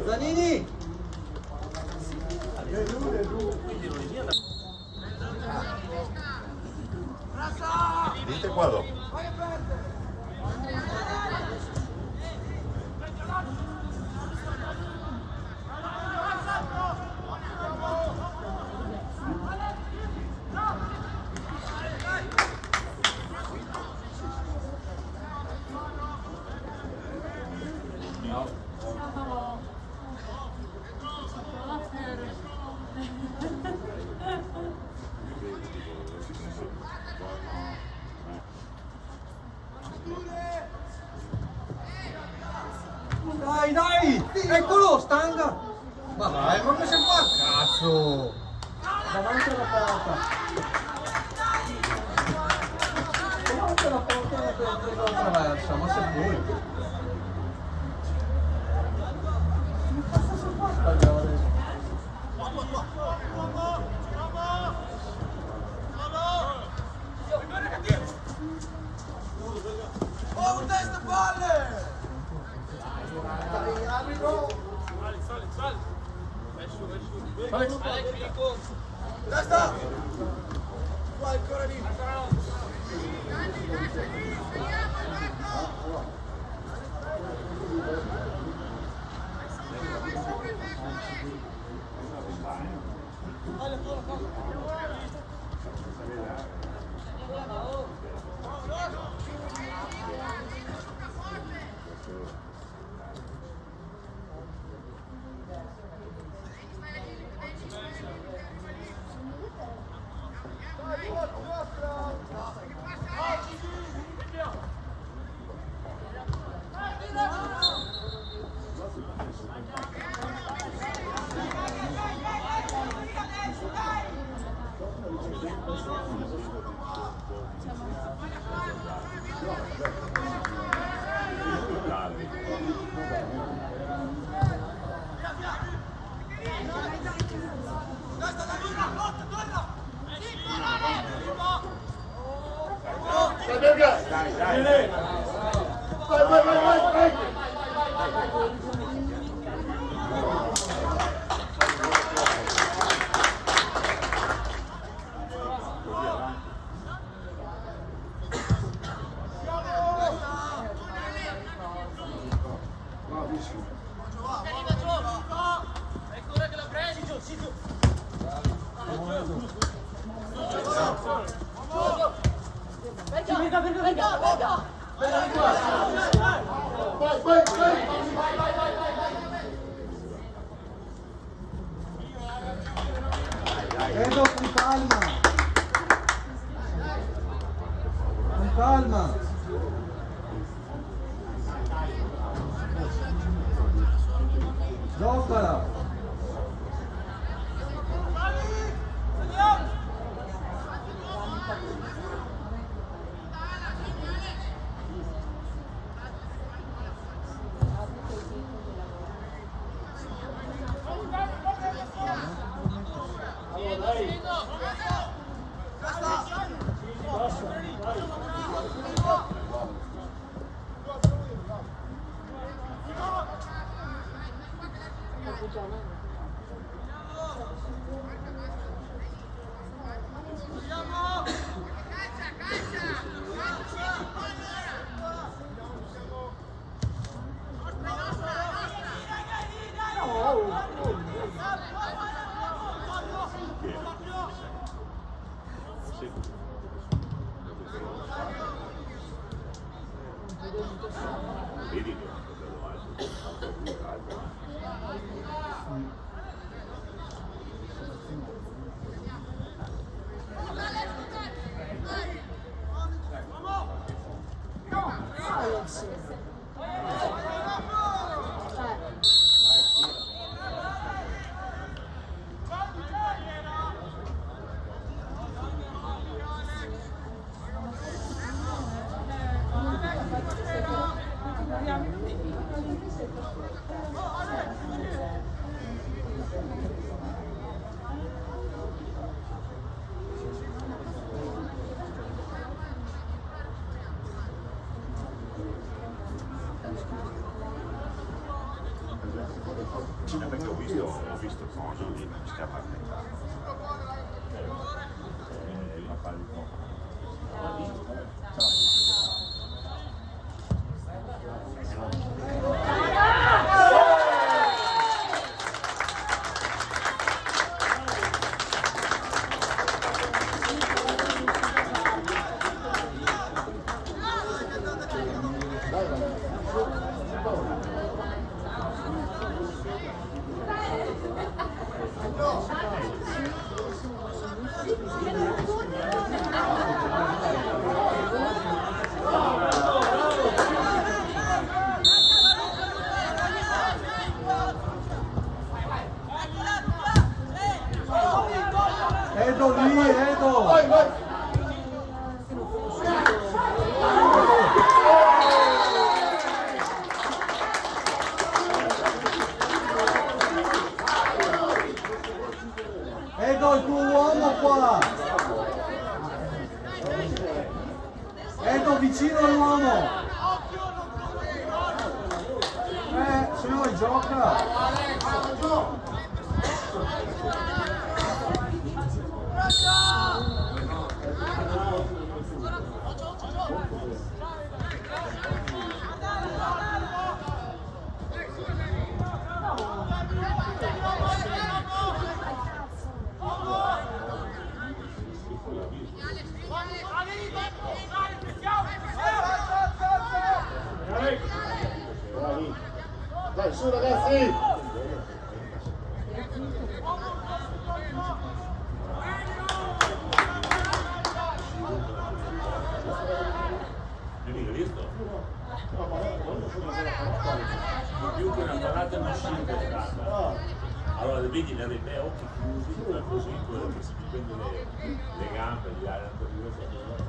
Zanini! Venite qua dopo. Dai, dai! Eccolo, stanga! Ma dai, ma come si fa? Cazzo! Davanti alla porta! Davanti alla porta per la traversa, ma sei poi! Che cazzo si fa stagliare? Oh, un testa palle! Testa! Vai ancora lì! Edo, con calma! Con calma! Giocala! ho visto Cono lì, non schiava il papà di Cono. Edo lì, Edo! Edo, il tuo uomo qua! Edo, vicino all'uomo! Se no gioca! Dai, su ragazzi! Più che una parata di sci è stata. Allora vedi le occhi chiusi, così, quello che si dipende le gambe, gli altri un po' diverso.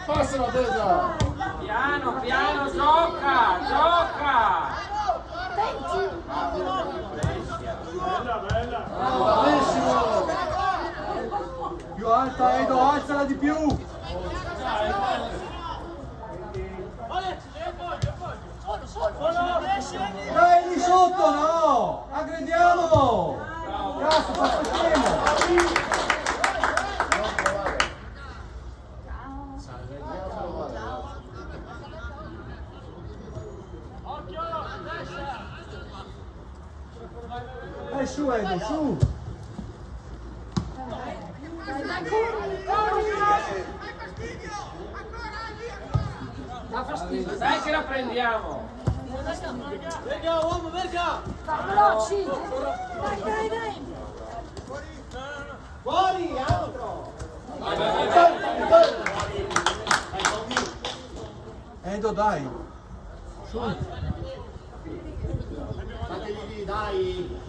Passa la tesa! Piano, piano, gioca, gioca! Bravissimo! Più alta, Edo, alzala di più! Dai lì sotto, no! Aggrediamo! Cazzo, passiamo! Dai su Edo, su! Dà fastidio, dai che la prendiamo! Venga, uomo, venga! Veloci! Dai, dai, dai! Fuori, altro! Edo, dai! Su! Fategli lì, dai!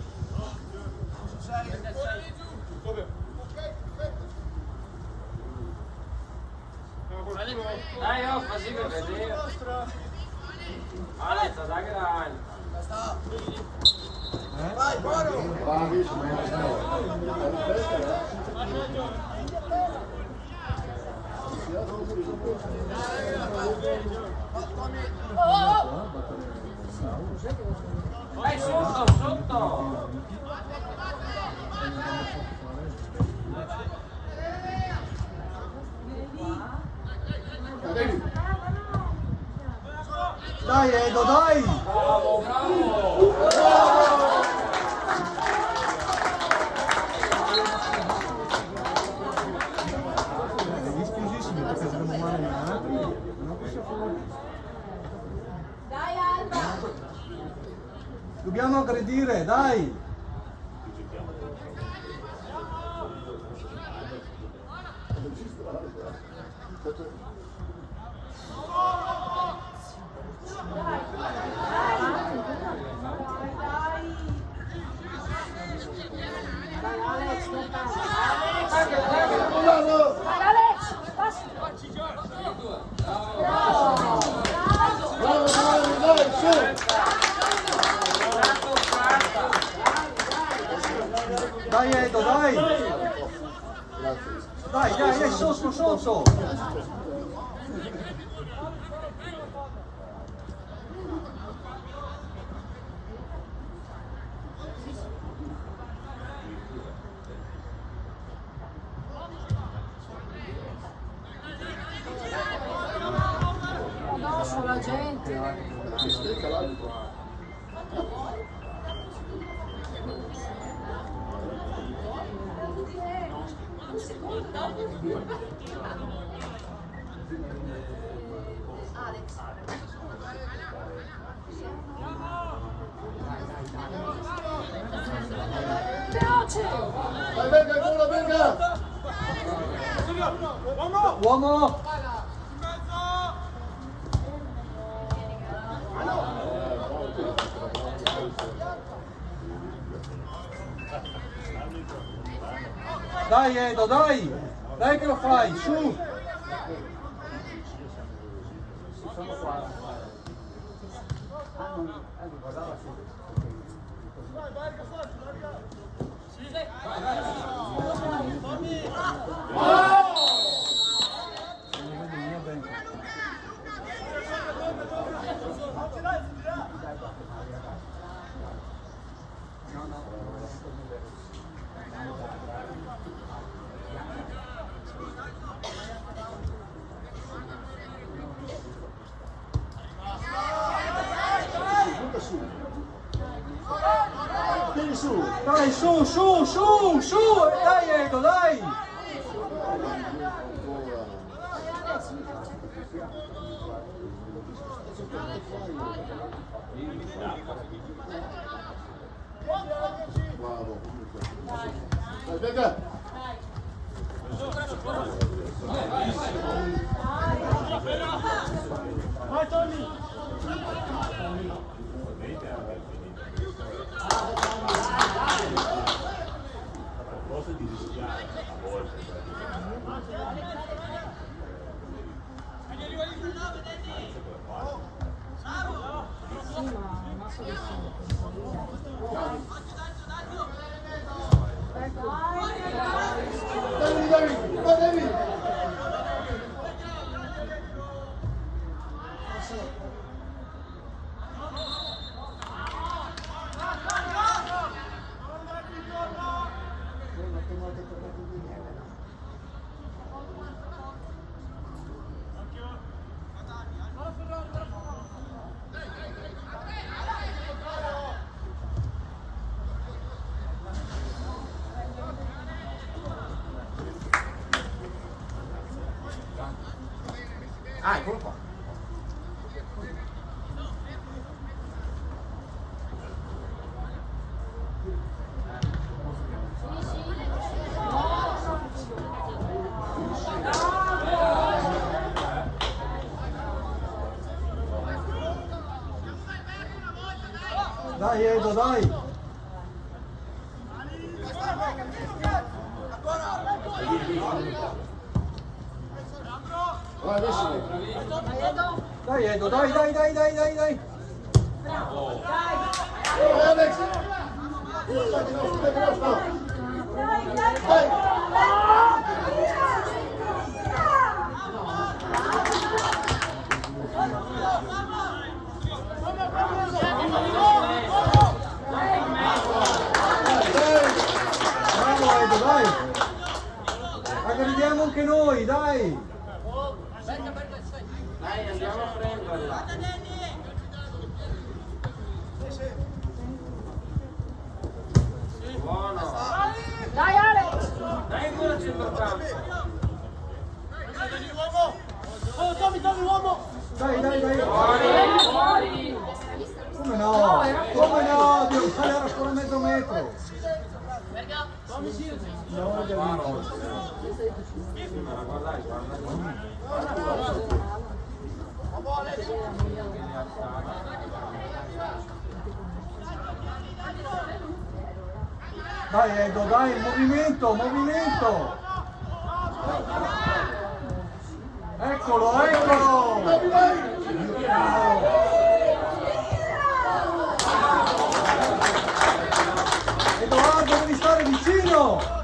Dai, oh, così per vedere! Alza, da grande! Bravissimo. Vai sotto, sotto. Dai Edo, dai! Bravo, bravo. Rischiosissimo perché saremo male, non possiamo. Dai Alba. Dobbiamo aggredire, dai! Dai Alex, non passa. Bravo. Dai Alex, passa. Bravo. Bravo, dai, su. Dai Edo, dai! Dai, dai, so. Addosso la gente. Si stecca l'altro. Veloce. Vai, venga, ancora, venga. Uomo! Dai Edo, dai! Dai che lo fai, su! Butta su. Tieni su. Dai, su! Dai Edo, dai! Bravo. Vai, venga. Vai Tony! Cosa di rischiare a volte. Sì, ma non so che Devi. Ah, eccolo qua. Dai Edo, dai! Bravissimo. Dai Edo, dai! Vai, Alex. Bravo Edo, dai! Aggrediamo anche noi, dai! Dai, andiamo a prenderla. Buono. Dai Alex! Dai ancora il centrocampo. Oh, Tommy, uomo! Dai, dai, dai! Fuori, fuori. Come no? Come no? Dio, sale era ancora mezzo metro! Dai Edo, dai, movimento, movimento! Eccolo, eccolo! Edoardo, devi stare vicino!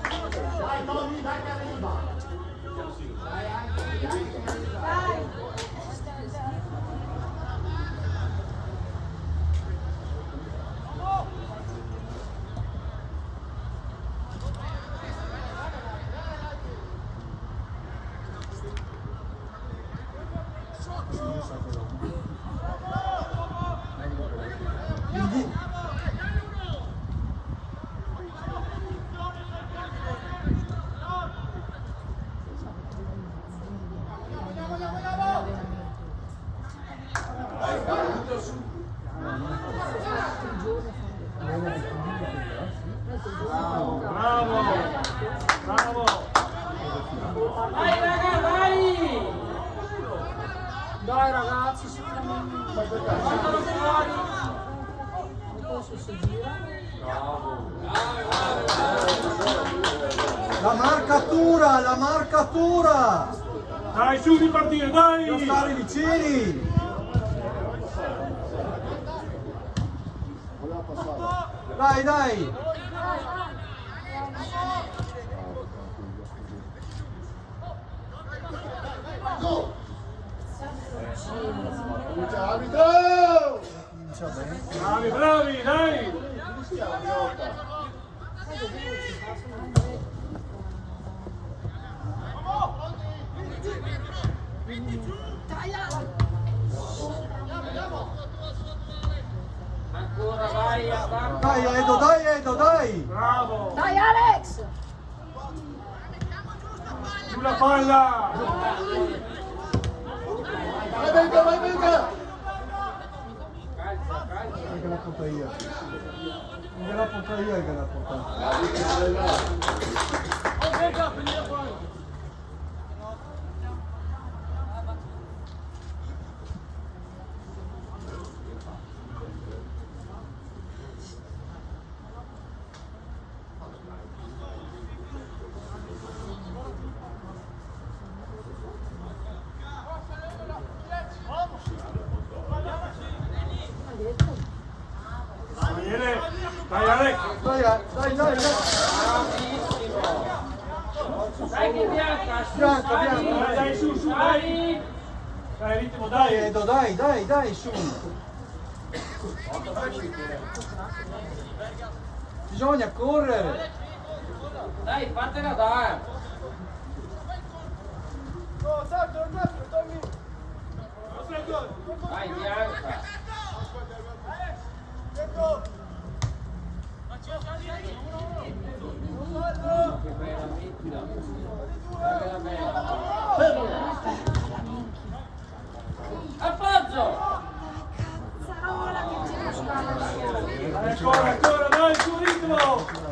Quindi, Bravo! Bravo! Dai raga, dai. Dai ragazzi, si Mandalo fuori. non posso seguire. la marcatura, la marcatura! Dai, su di partire, dai! Non stare vicini! Dai, dai! Arbitro! Bravi, bravi, dai! Ancora vai, attacca. Dai Edo, dai Edo, dai! Bravo! Dai Alex! Sulla palla! Vai Benga, vai Benga! Calcia, calcia. Che la porta io. Non gliela porta io che la porta. Daniele! Dai Alex! Dai, dai, dai, dai! Dai che bianca, su, Bianca, sali. bianca. Dai, su, su, dai! Dai, ritmo, Dai dai! Edo, dai, dai, dai, su! Bisogna correre! Dai, fatela dare. Vai bianca. Che bella mettila. Bella bella. Appoggio! Cazzarola che c'è lo scalo. Dai, ancora, ancora, dai, su ritmo!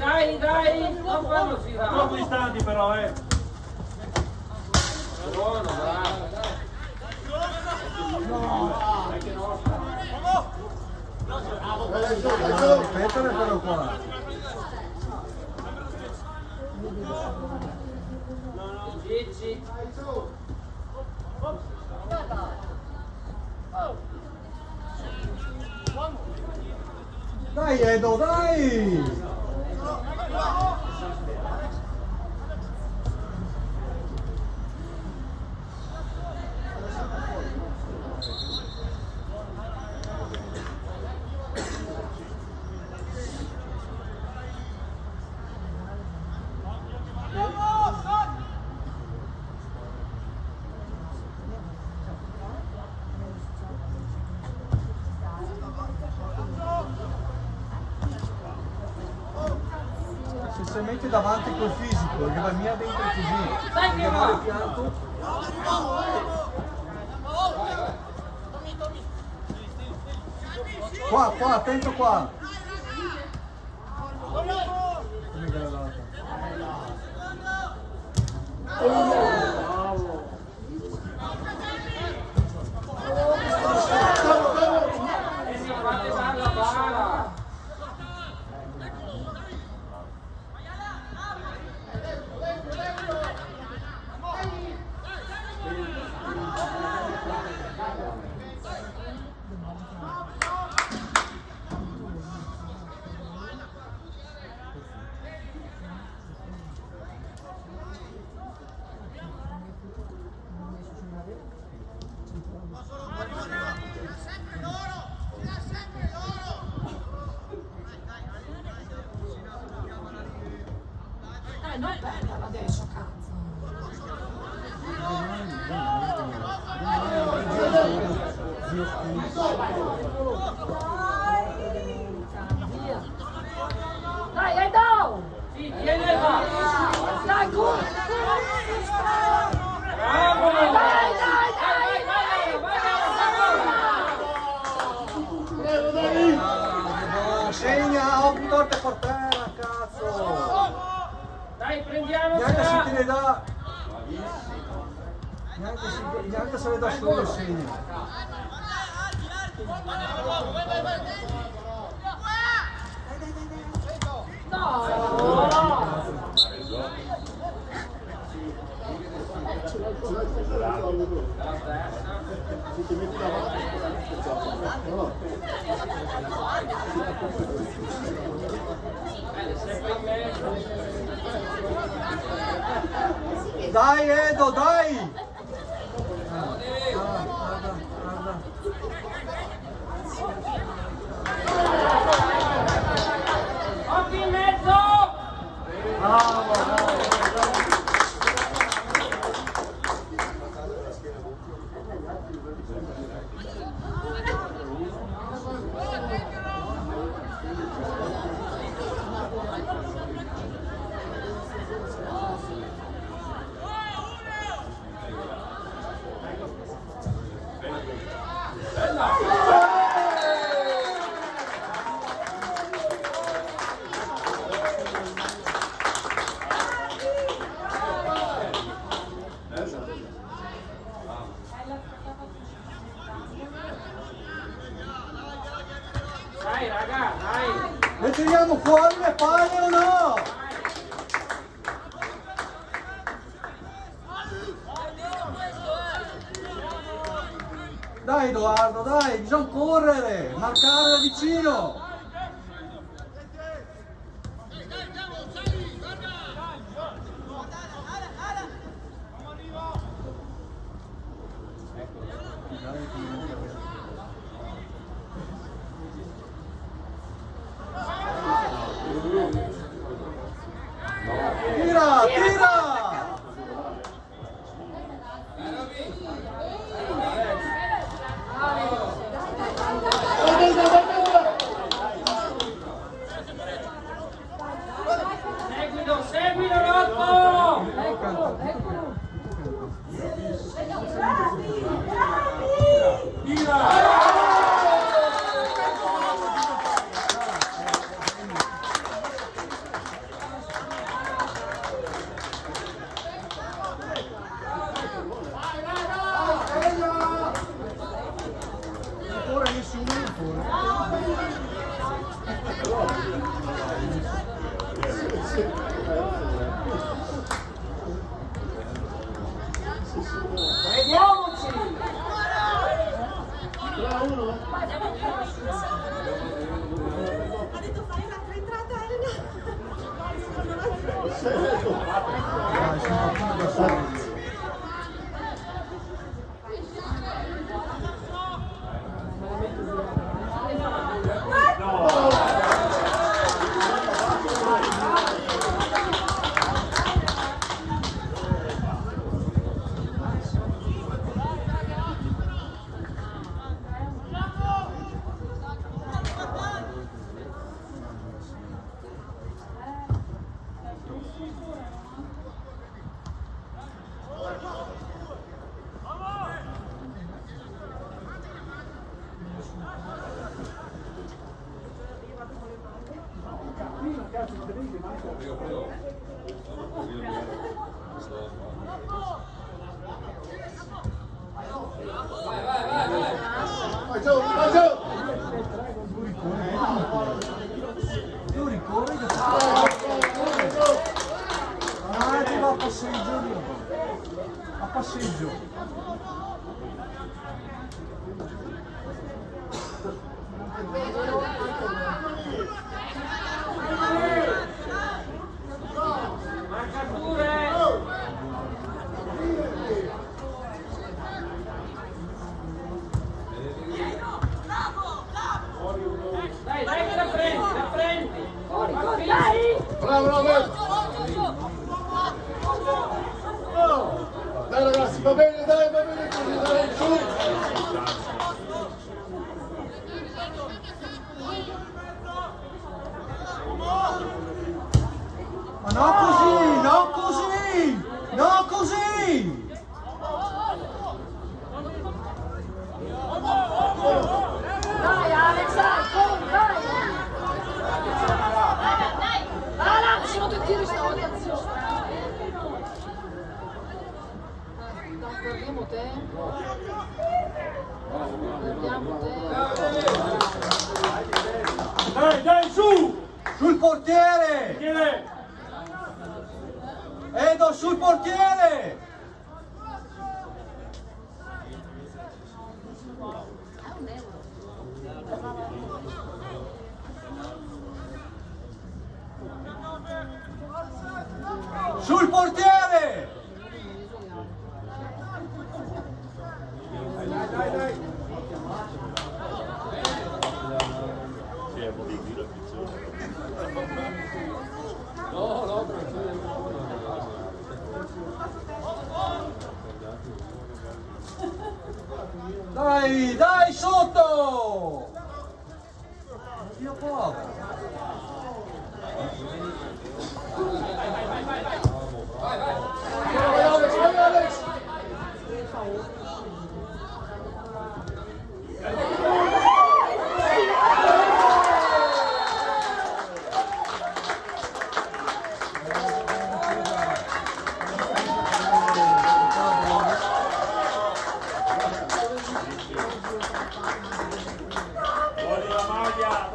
dai, non fanno girare. Troppo distanti però, Buono, bravo. Ripetere però qua. Dieci. Dai Edo, dai! Se metti davanti col fisico, gli va via dentro così. Dai che Gli va va! di fianco. Qua, attento qua. Come granata. E si fate dare la bara. Dai, non perderla adesso, cazzo. Dai, Edo! Sì, tienila. Dai, Bravo. dai, dai, Segna, un torte per terra, cazzo! Dai, Neanche se te prendiamocela. ne dà. Neanche se le dà solo il segno. Dai Edo, dai! Guarda. Occhi in mezzo. Bravo! Dai, raga, dai. Le tiriamo fuori le palle o no? Dai Edoardo, dai, bisogna correre, marcare da vicino. Tira, tira! Vediamoci! 3-1. Ha detto fai un'altra entrata, Elena. Dai, siamo ancora da soli. Vai giù, vai giù. Tu ricorri che ti va a passeggio io. A passeggio. Manca pure! Dai, dai che la prendi, la prendi! Fuori, fuori, dai! Bravo, bravo. Dai ragazzi, va bene così, dai, su. Ma no così, no così, no così! Dai Alex, dai, fuori, dai! Alex, se non ti tiri stavolta, zio! Non perdiamo tempo. Perdiamo tempo. Dai, dai, su! Sul portiere! Chi è? Edo, sul portiere! Sul portiere! Sì, è un po' di giro, Dai, dai, sotto! Dio povero! Vai Alex, vai Alex.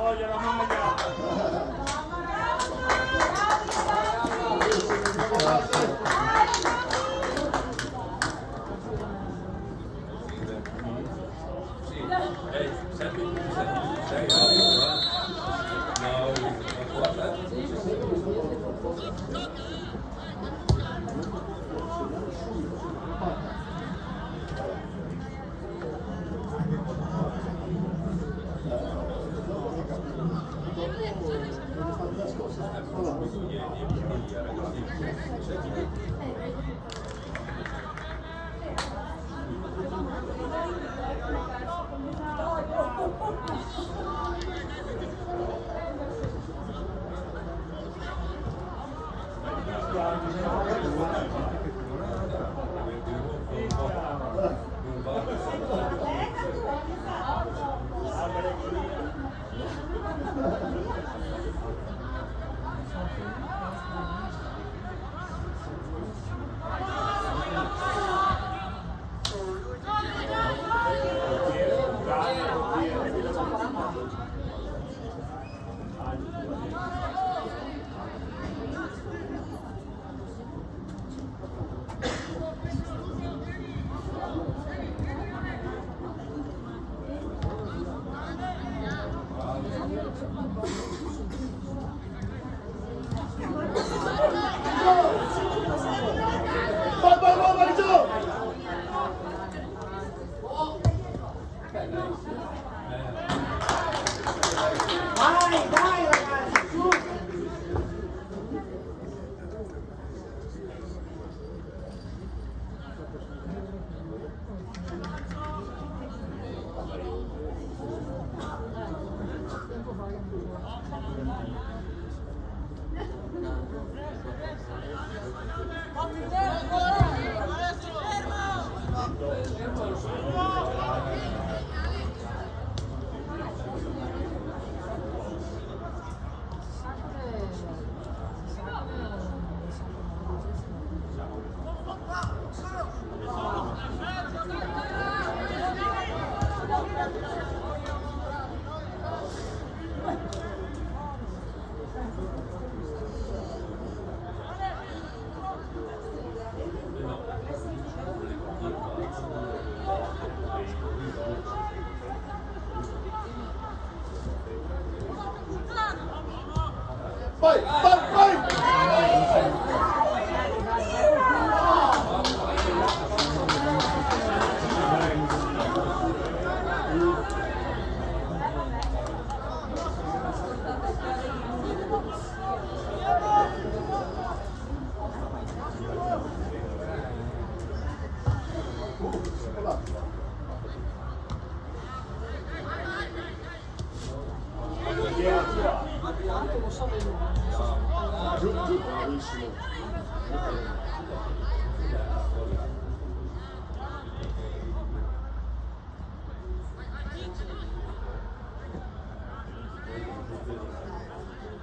voglio la maglia! Vai, vai, vai!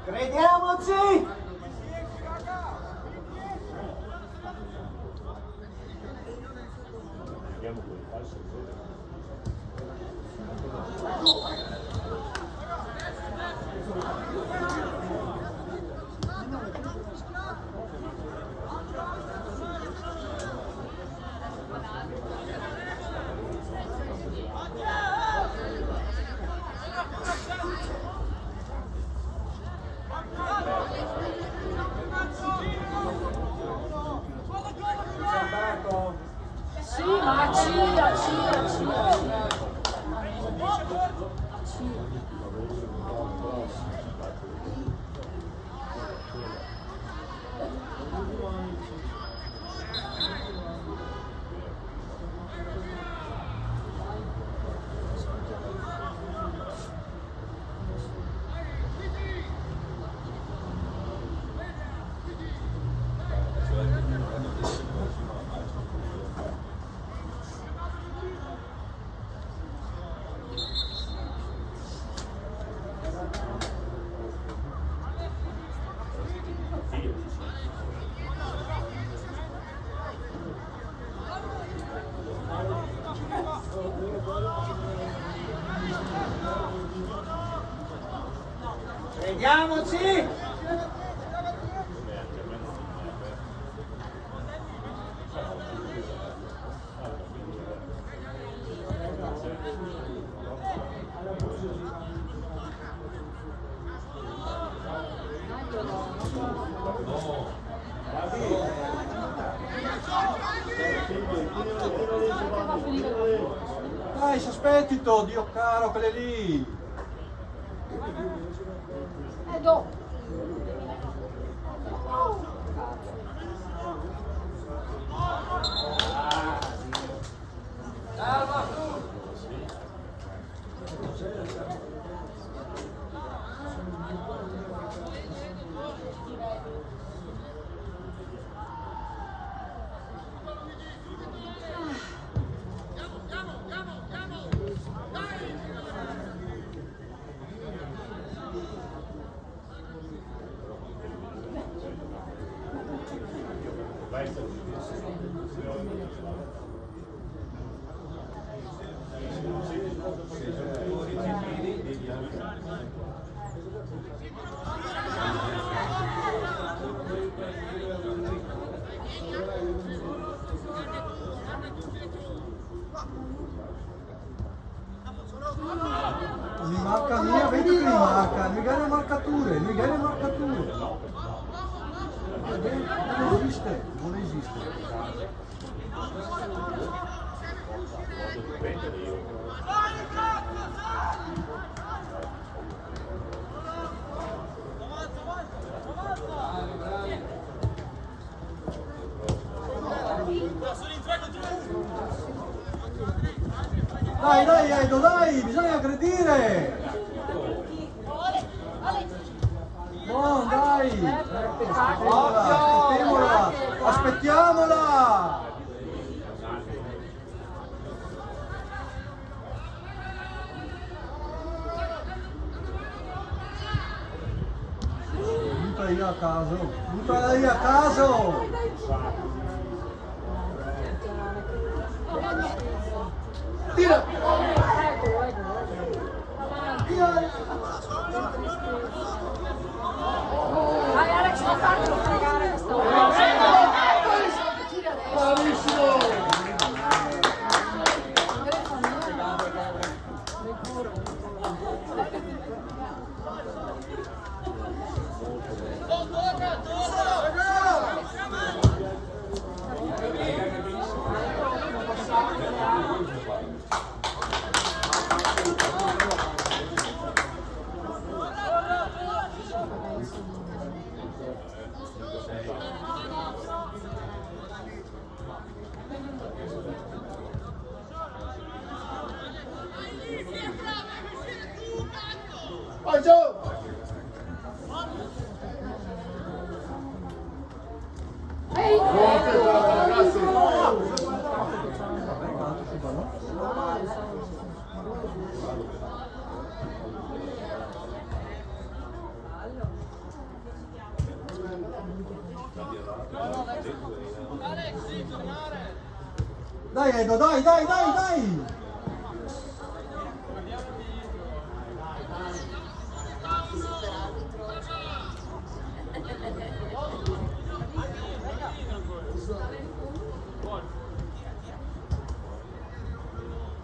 Crediamoci! Vediamo quel falso. Sì, ma Cia. Crediamoci! Dai, sospettito, Dio caro, quelle lì! Dopo. Mi marca mia, vedi che mi marca, mi gana marcature, mi gana marcature. Non esiste, non esiste. Dai Edo, dai, bisogna aggredire! Buon, dai! Aspettiamola! Aspettiamola! Butta lì a caso! Butta lì a caso! Tira! Dai Alex, non fartelo fregare questa volta. Bravissimo! Buon tempo, ragazzi. Dai Edo, dai, dai, dai, dai!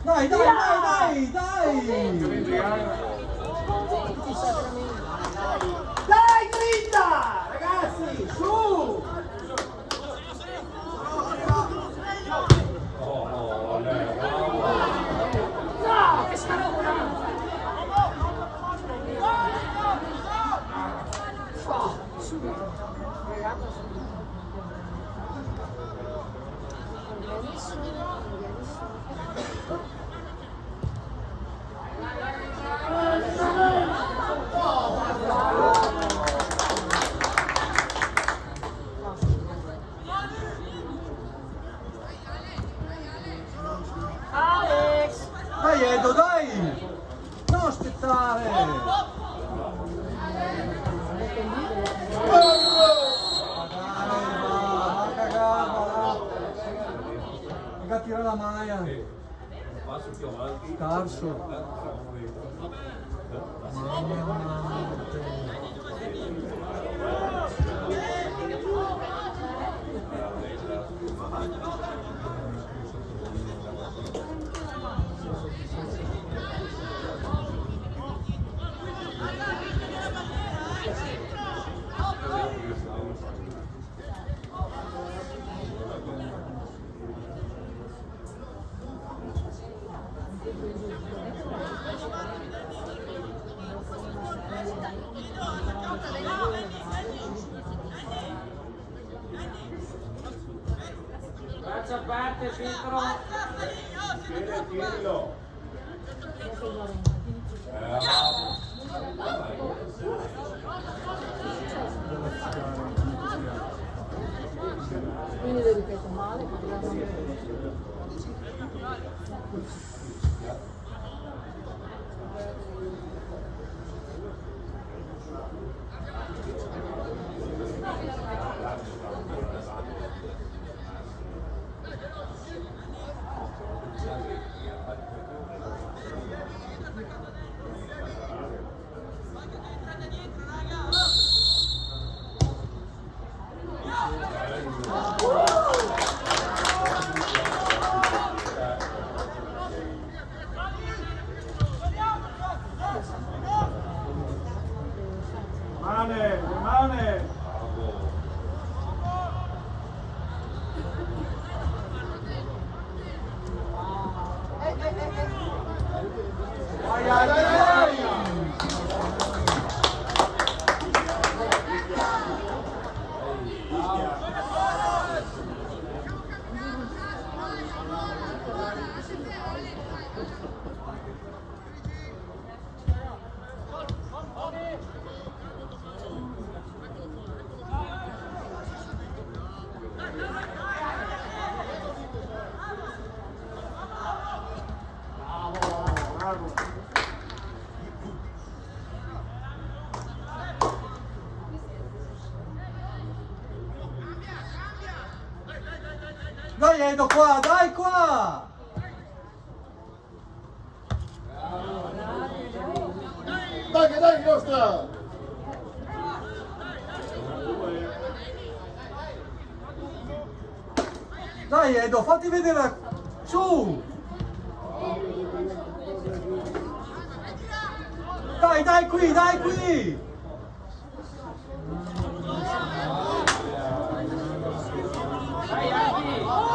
Dai, dai, dai, dai, dai! Dai, grinda! Ragazzi, su! No, che scalona! Subito. Alex! Dai Edo, dai! Non aspettare! Va a tirare la maglia. Scarso. Braccia a parte, Pietro. Tienilo. Quindi lo ripeto male, ma Rimane! Dai, dai, dai! Dai Edo qua, dai qua! Dai, dai, nostra! Dai Edo, fatti vedere su! Dai, dai qui, dai qui! Dai, Aghi.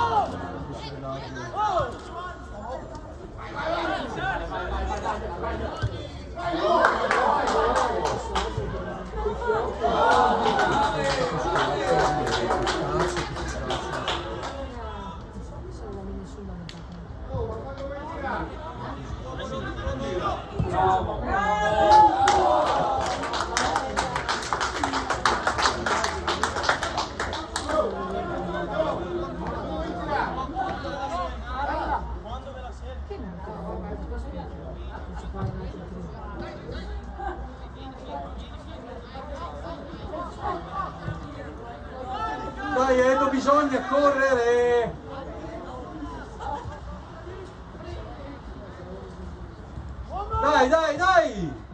Dai Edo, bisogna correre! Dai, dai, dai!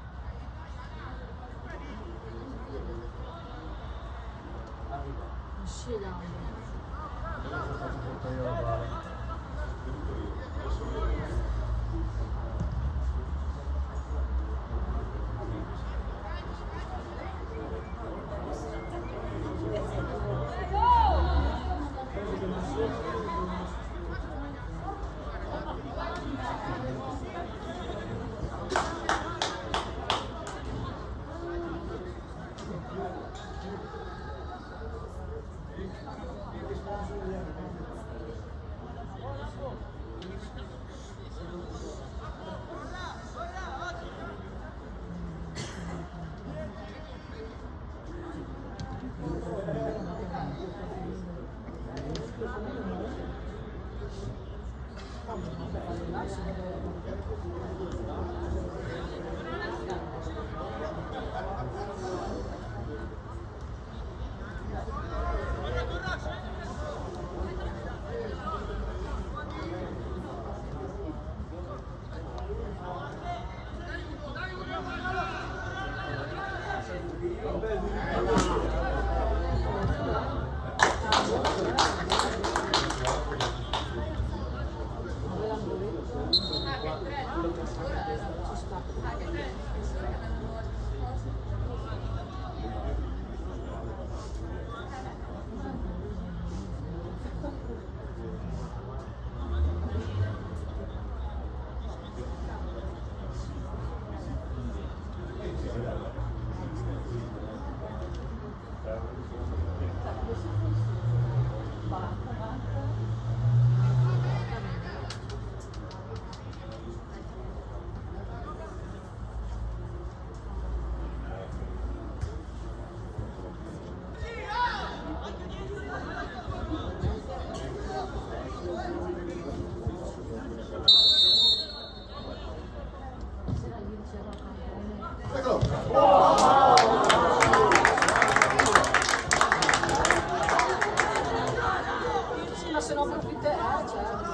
Se no approfitterà, certo.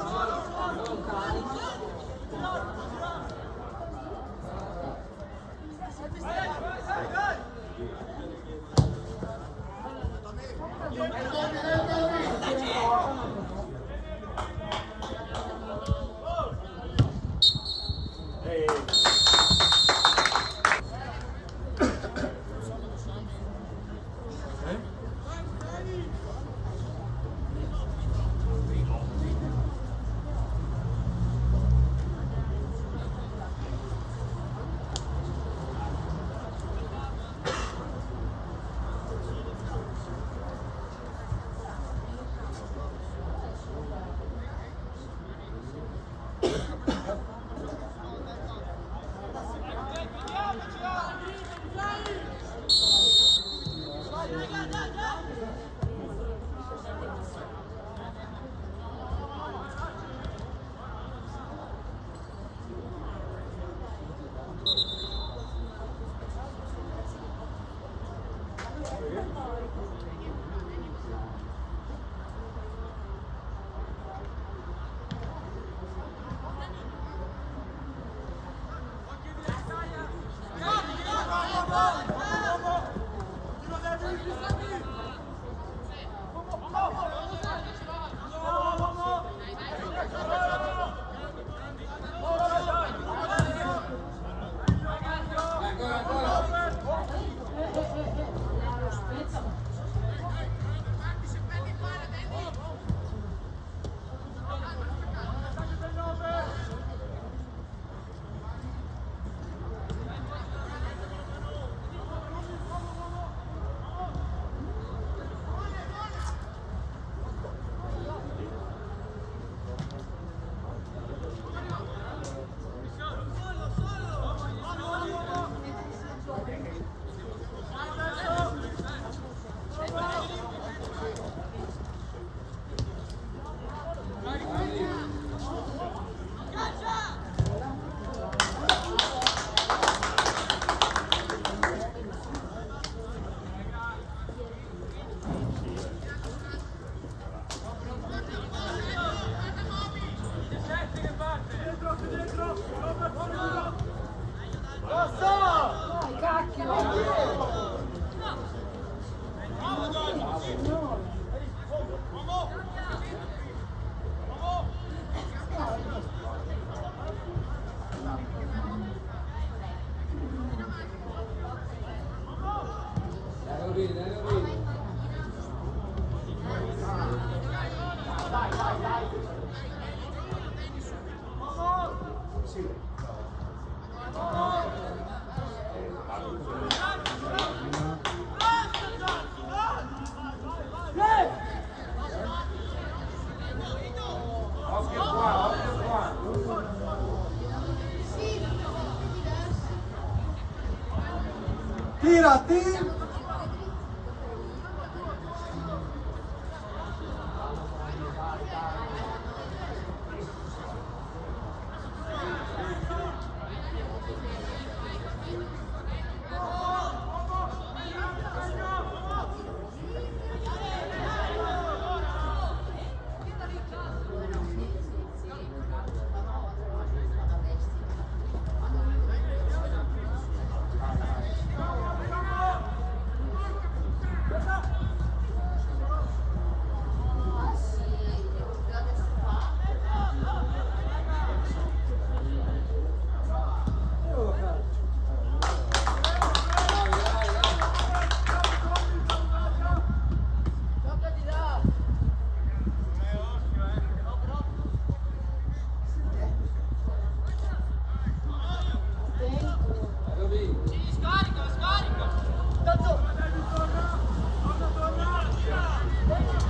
Gatti?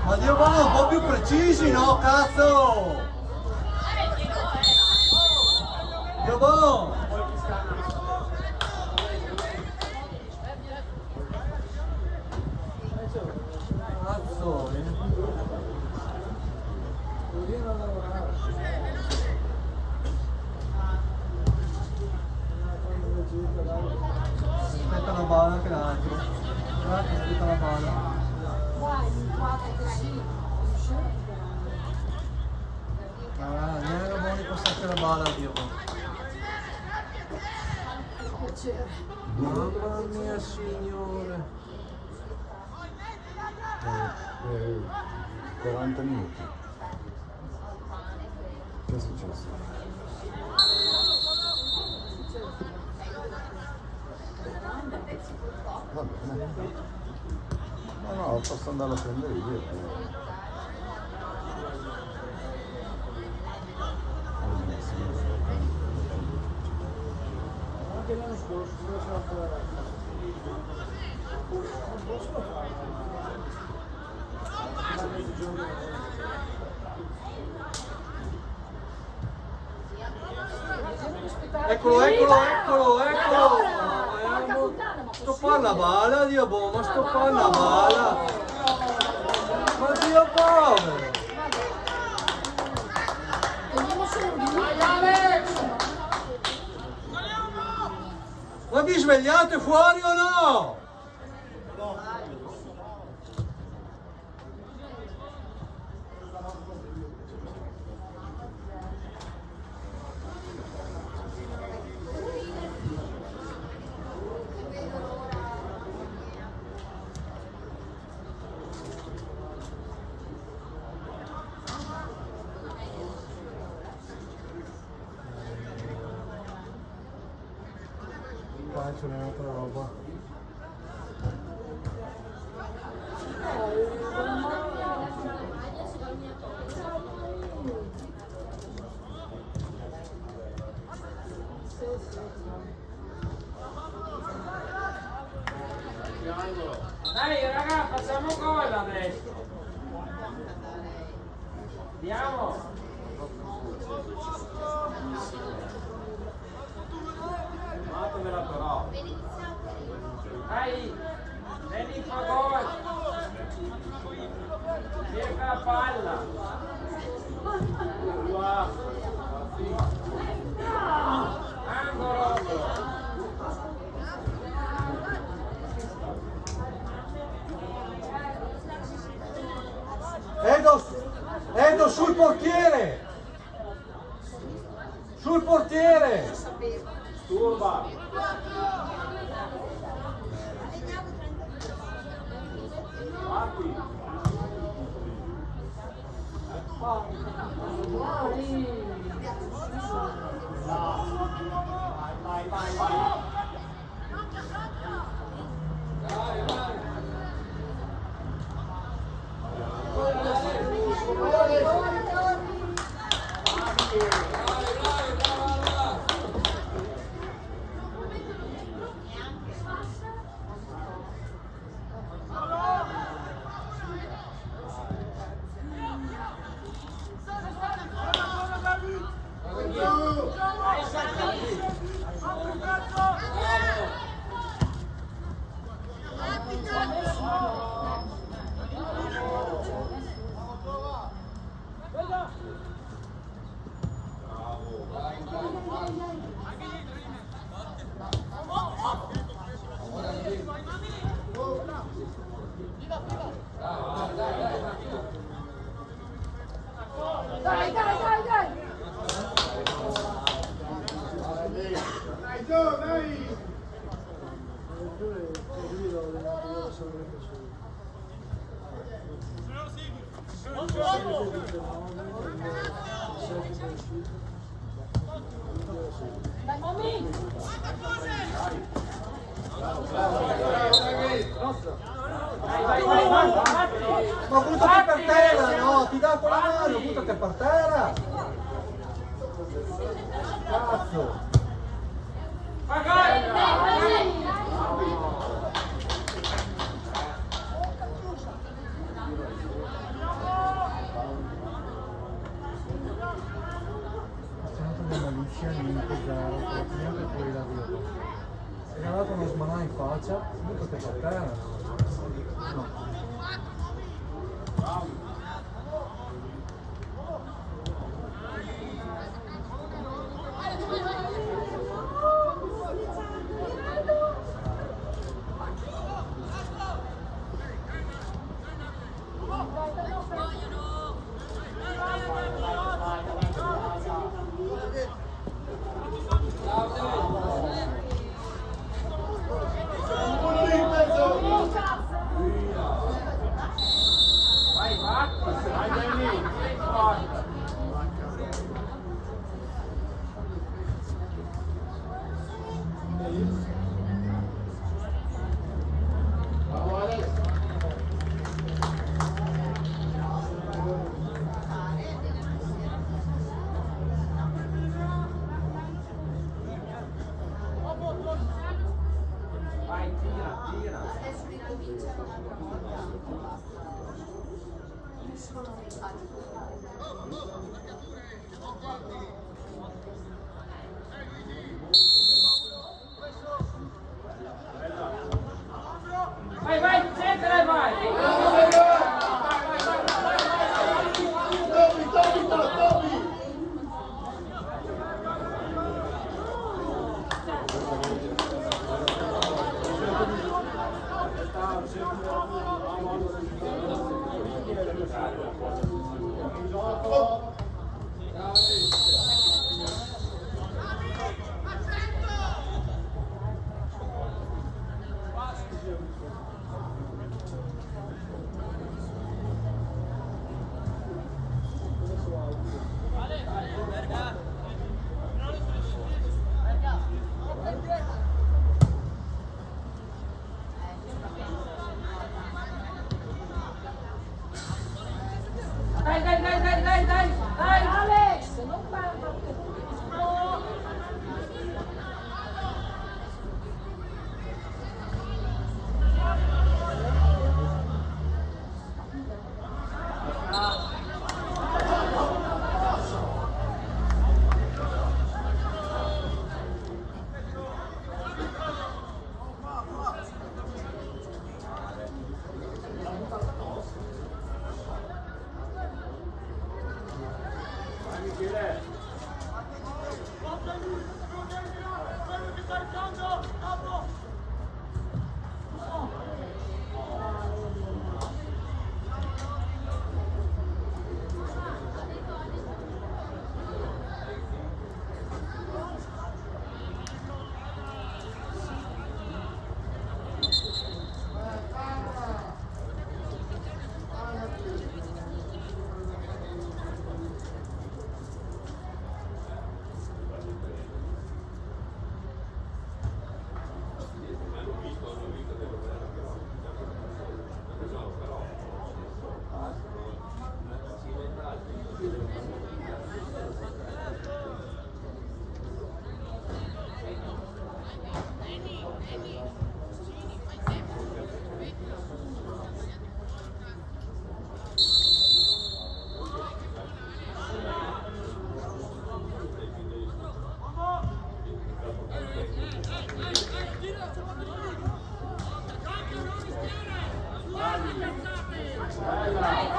Ma Dio buono, un po' più precisi, no, cazzo! Dio buono! Cazzo! Aspetta la balla anche l'altro. Aspetta la balla. Neanche buoni passare la balla, Dio. Mamma mia signore. 40 minuti. Che è successo? Va bene. No, posso andare a prendere io. Anche l'anno scorso, dove c'era ancora la non possono farlo. Eccolo, eccolo, eccolo, eccolo! Sto fa la bala, Dio boh, ma sto fa la bala! Ma Dio povero! Ma vi svegliate fuori o no? Qua c'è un'altra roba. Dai raga, facciamo gol adesso. Andiamo. Fatemela però. Dai, Nelly fa gol. Cerca la palla. Angolo. Edo sul portiere! Sul portiere! Turba. Parti. Vai. Dai, Mommy! Ma buttati per terra, no, ti dà con la mano, buttati per terra. Cazzo. Una malizia niente, zero, neanche fuori da via. Se ne ha dato una smanata in faccia, buttate per terra. No. Vai, vai, centra e vai! Dai, Alex, non parla.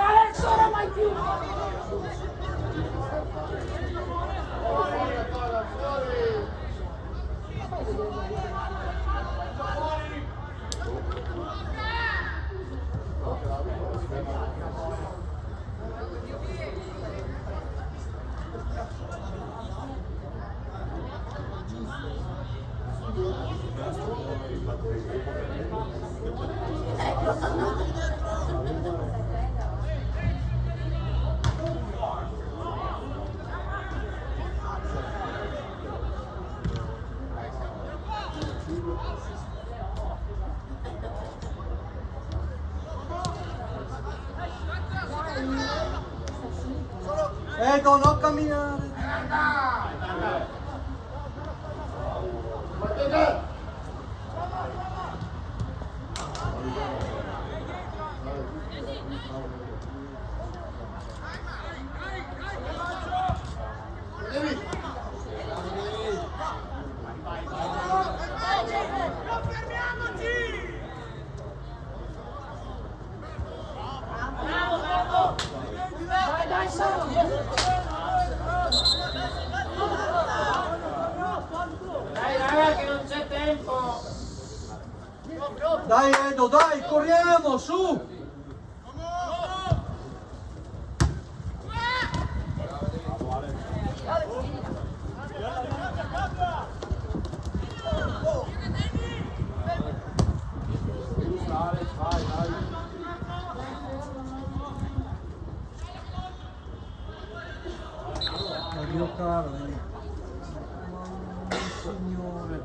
Alex, ora mai più. Edo, non camminare. Vai, dai, Dai, raga, che non c'è tempo. Dai Edo, dai, corriamo, su! Dio caro, Signore.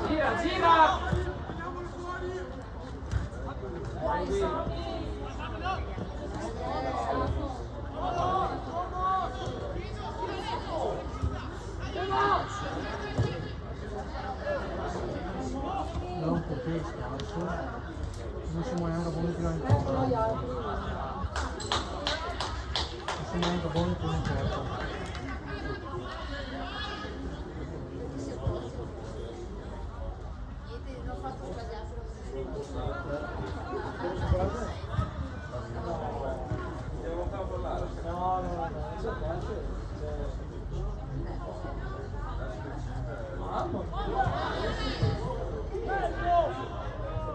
Gira, gira! Non potevo scarso, non siamo neanche buoni più ancora. Non siamo neanche buoni più ancora.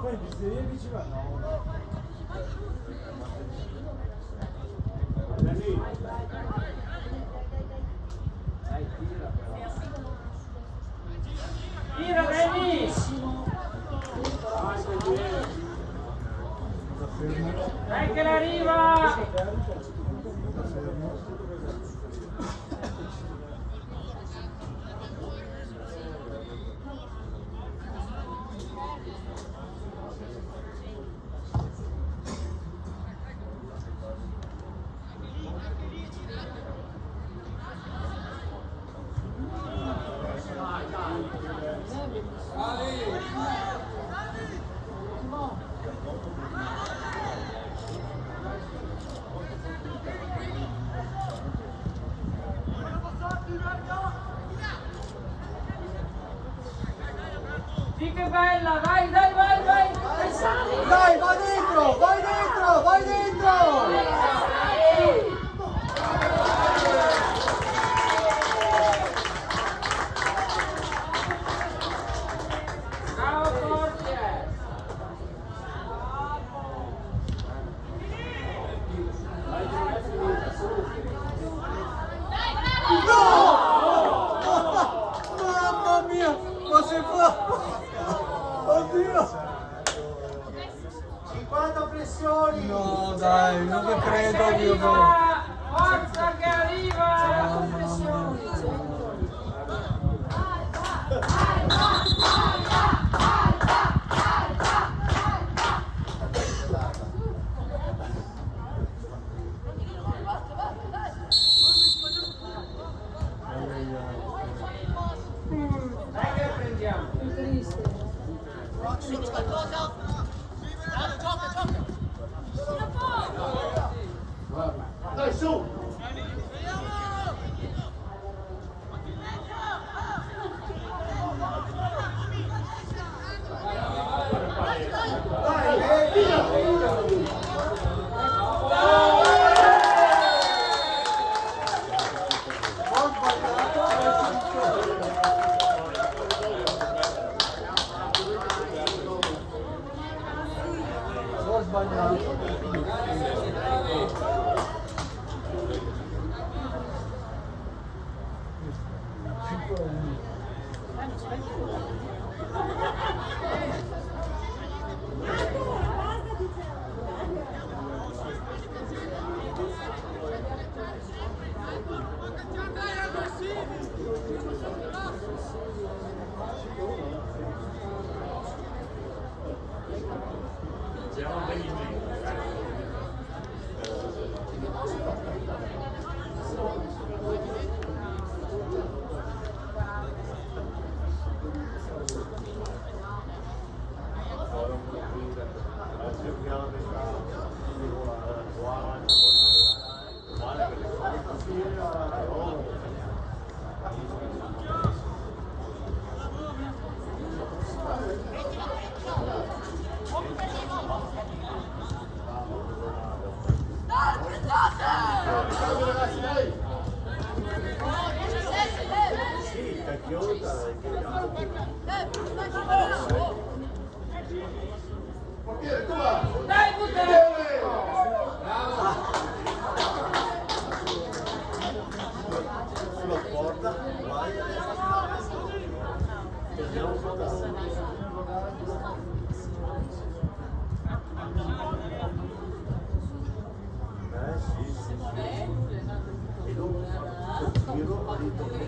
Poi pizzeria vicino a no. Tira, Dani! Dai che la arriva! Sì che bella, vai, dai, vai, vai! Dai, vai dentro, vai dentro, vai dentro! Bravo Forte! Mamma mia, Dai, su! Ho sbagliato. Siamo ben in mente, Dai, Buttone! Sulla porta, vai. Vediamo cosa. Sì. E dopo giro ha detto che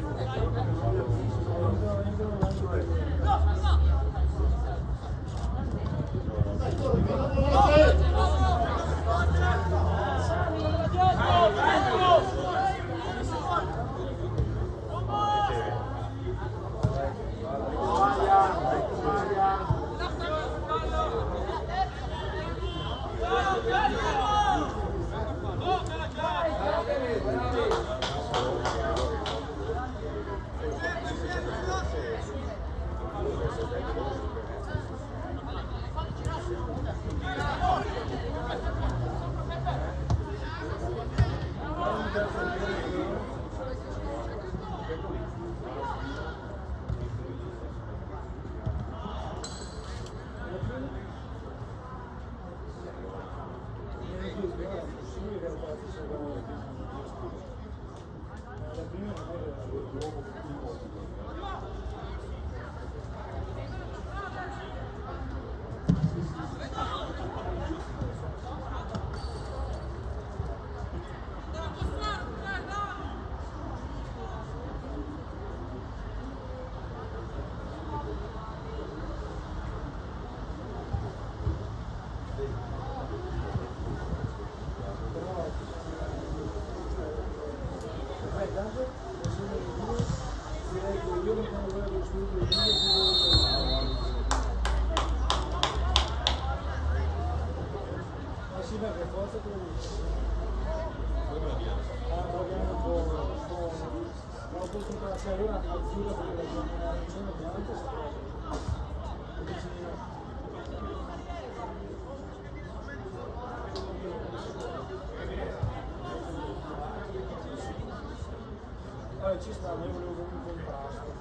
ci sta, ma io volevo comunque un contrasto.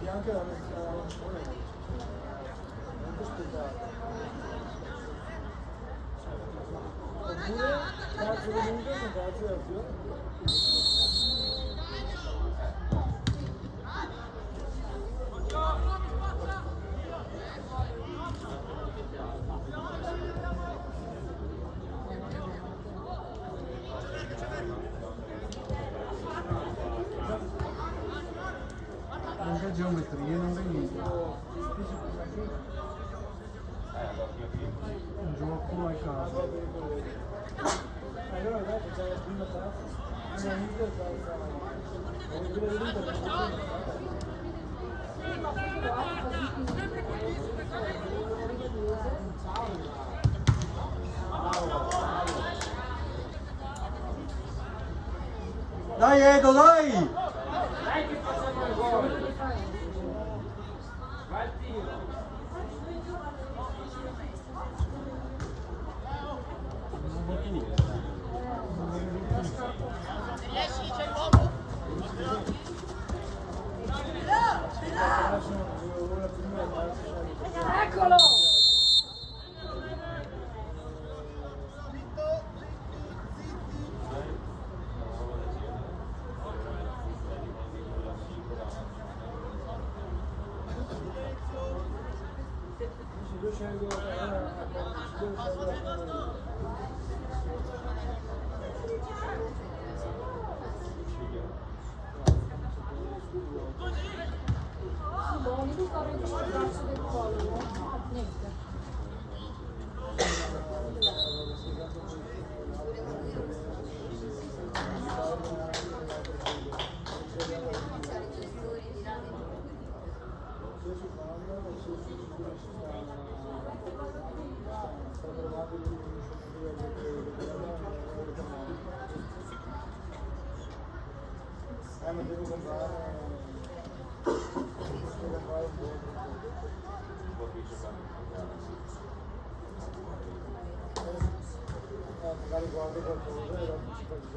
Bianca da mettere molto spiegato. Oppure cazzo di lungo con cazzo di azione. Anche geometria non veniva. Un gioco a caso. Allora dai, facciamo la prima tappa. Una Inter, Dai Edo, dai! Dai che facciamo il gol. Va il tiro. Eccolo! Buoni, tu corri con il braccio del collo, niente. Ma devo comprare magari guardo qualcosa e dopo ci faccio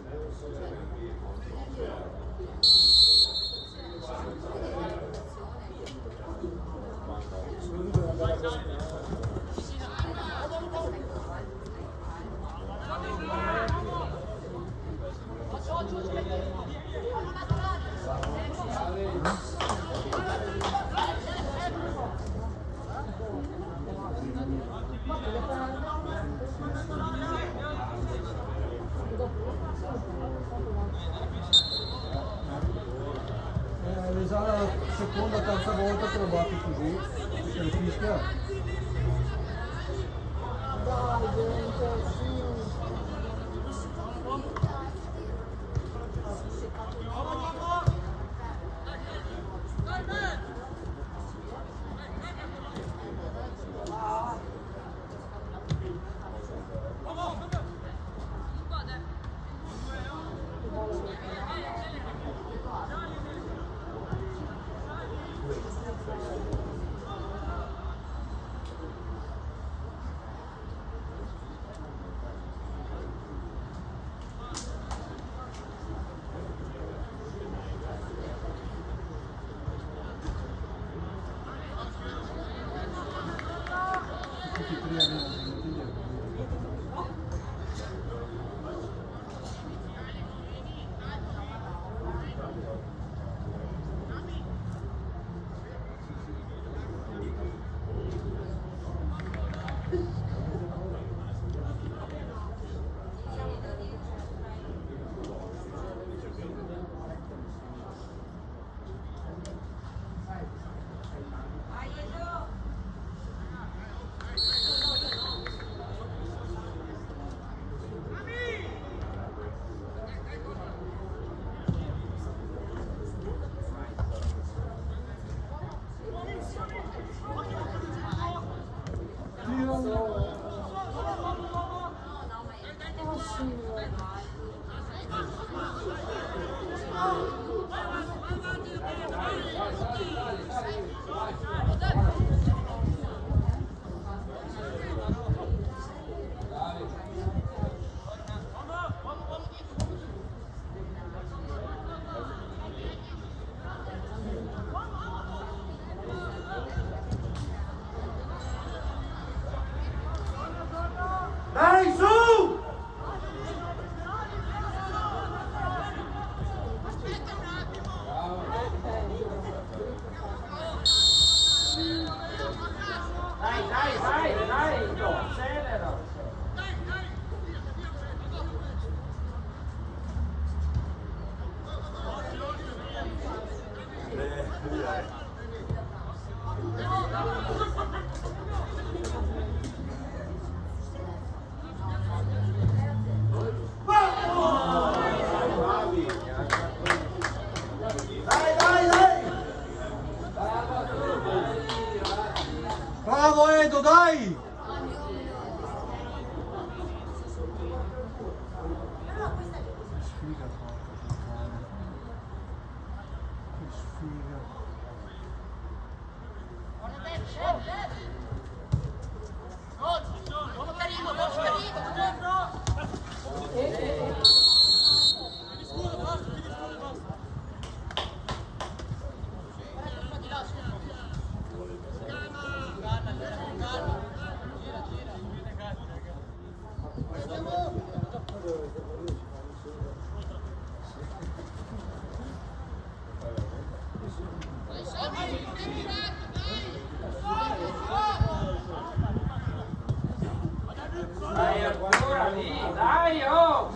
È già la seconda, terza volta che lo batti così, se lo fischia. Dai, gente, sì. Dai, su! Dai, accelera. Dai, dai, dai! Che sfiga. Dai ancora lì, dai oh!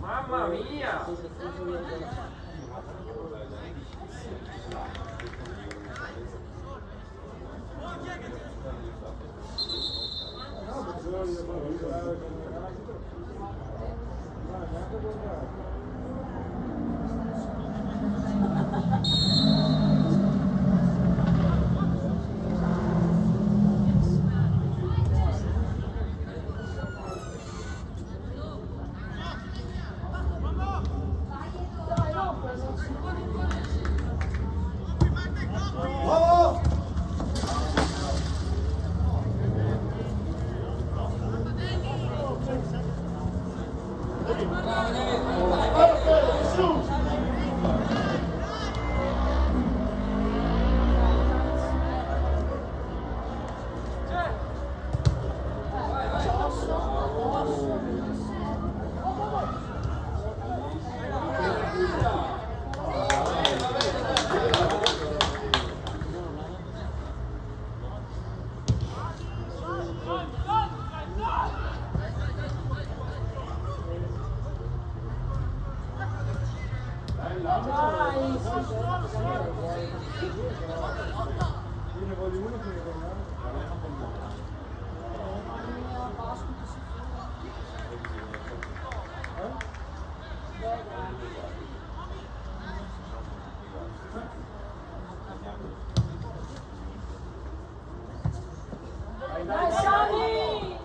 Mamma mia! Dai Sani!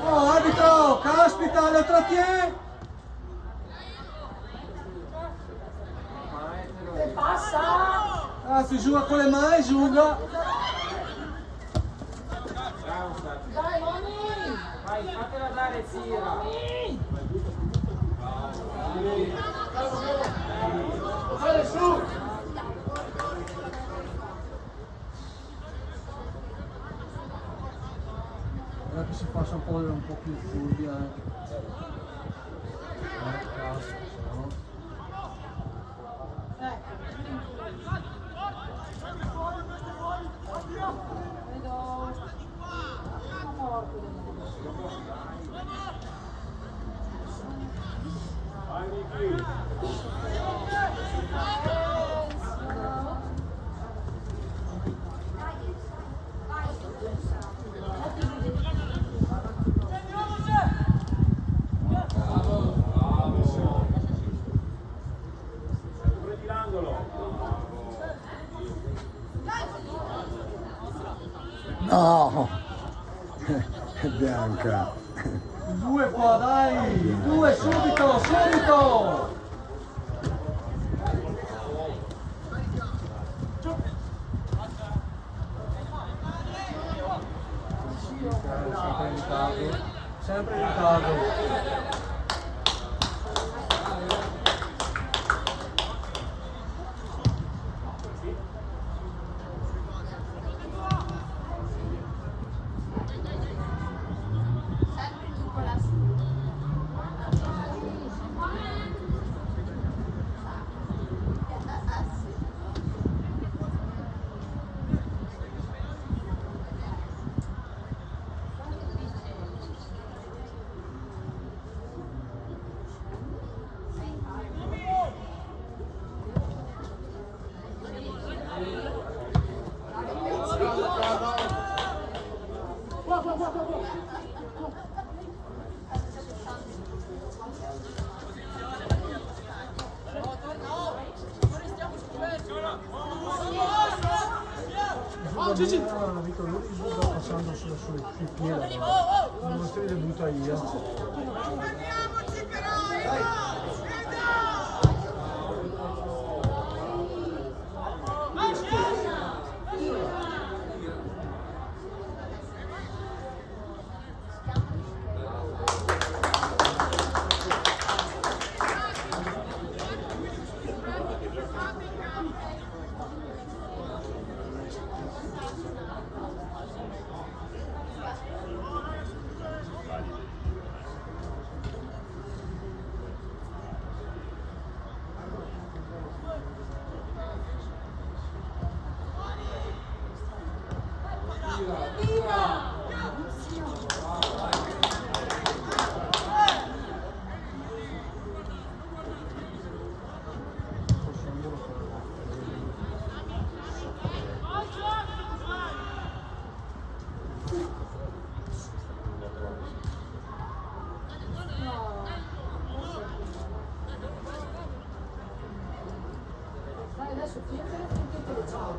Oh, arbitro! Caspita, lo trattiene! Che passa? Ah, si gioca con le mani, gioca! Dai Moni! Vai, fatela dare Zira! Guarda che si passa un po' più furbi anche. Caspita, no? Vedo una morte del mondo. No! È bianca. Due qua, dai! Due, subito, subito! Sempre in ritardo. Sempre in ritardo. Gigi! Amico, lui sta passando sui piedi. Non stile le butta io. Fermiamoci però! Dai, adesso chiudere finché te lo ciao.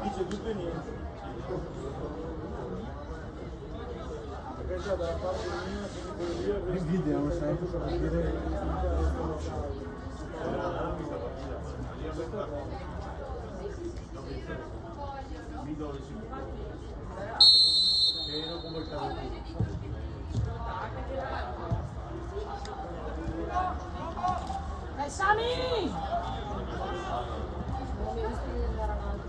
Dice tutto e niente. Perché già dalla parte mia invidia, ma sai cosa vuol dire? Sami! Non mi rischio di andare avanti.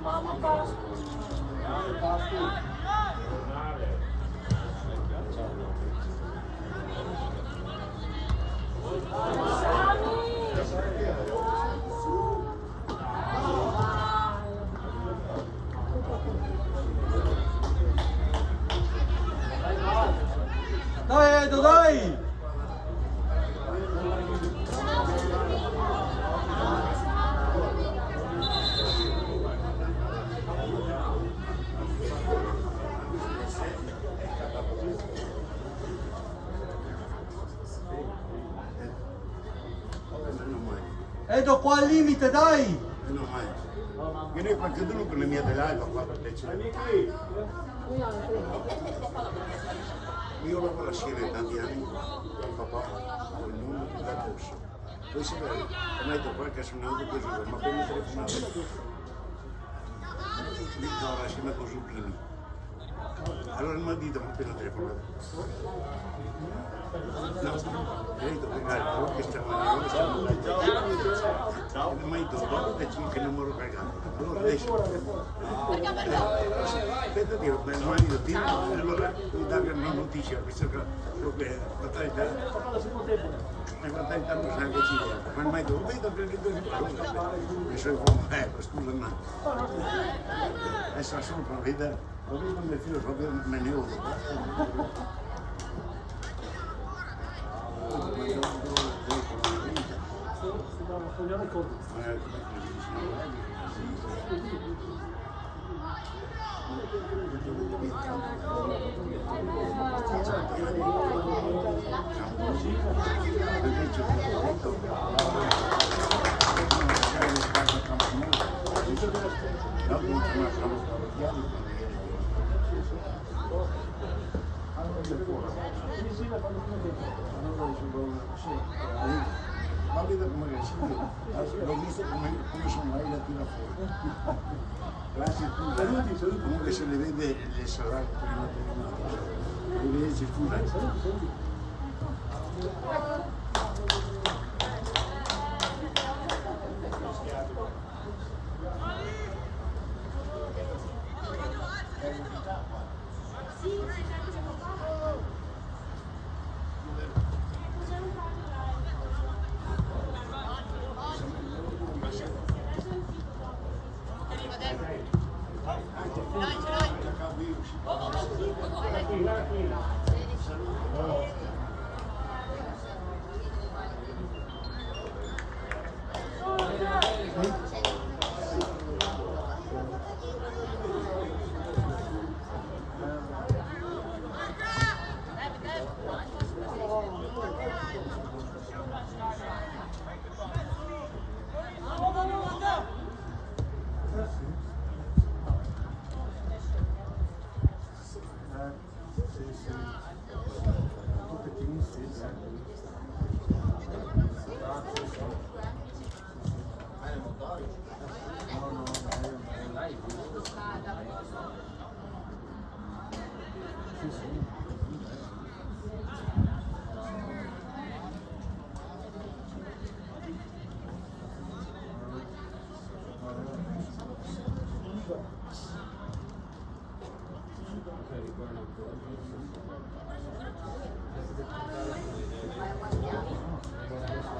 Mamma basta. Dai Edo, dai! Edo qua al limite, dai! Meno male. Io ne ho qualcuno con la mia dell'alba qua per piacere. Io lavoro assieme tanti anni con papà, con il mondo della corsa. Poi si vede, ho detto qualche suonato così, ma appena telefonato dico ora assieme con Zucchini. Allora mi ha detto, ma appena telefonato. No, credo che che stiamo e mi ha detto, dopo che non mi ero cagato. Allora adesso, aspetta dire, ma mi ha detto, allora mi dà una notizia, questo che la taglia non sa che ci vuole. Ma mi ha detto, vedo che tu mi sono ecco, scusa ma adesso solo per vedere, lo vedo mio figlio proprio me ne odio. Vogliamo i conti. Ma vedo come che l'ho visto come sono lei la tira fuori. Grazie, comunque se le vede le sarà prima di vederci scusa.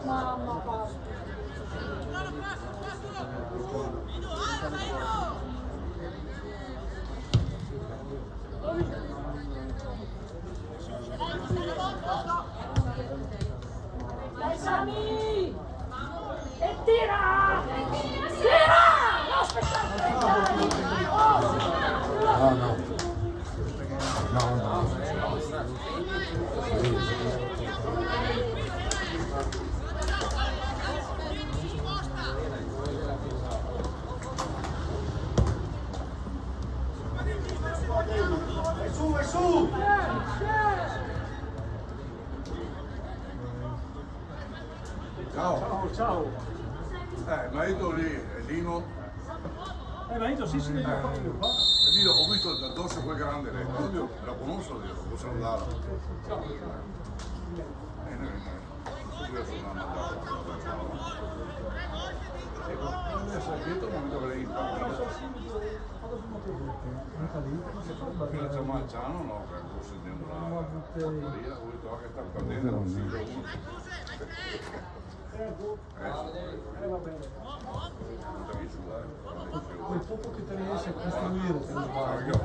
Mamma basta. Dai Sami! E tira! Tira! No, aspettate! No, no. No, no. È su! Ciao, ciao. Ma io lì, Lino. Ma io sì, sì, qua. Io ho visto il dorso quel grande lei, lo conosco, lo posso salutare. Io sono andato. Adesso è dietro, non vedo lei in fino a Ciamanzano, no, che sto sentendo la batteria, ho detto che sta perdendo, non si vede uno. Va bene. Quel poco che te riesci a costruire, se non sbaglio.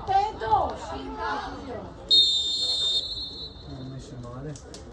Pedro! Sì, Non esce male.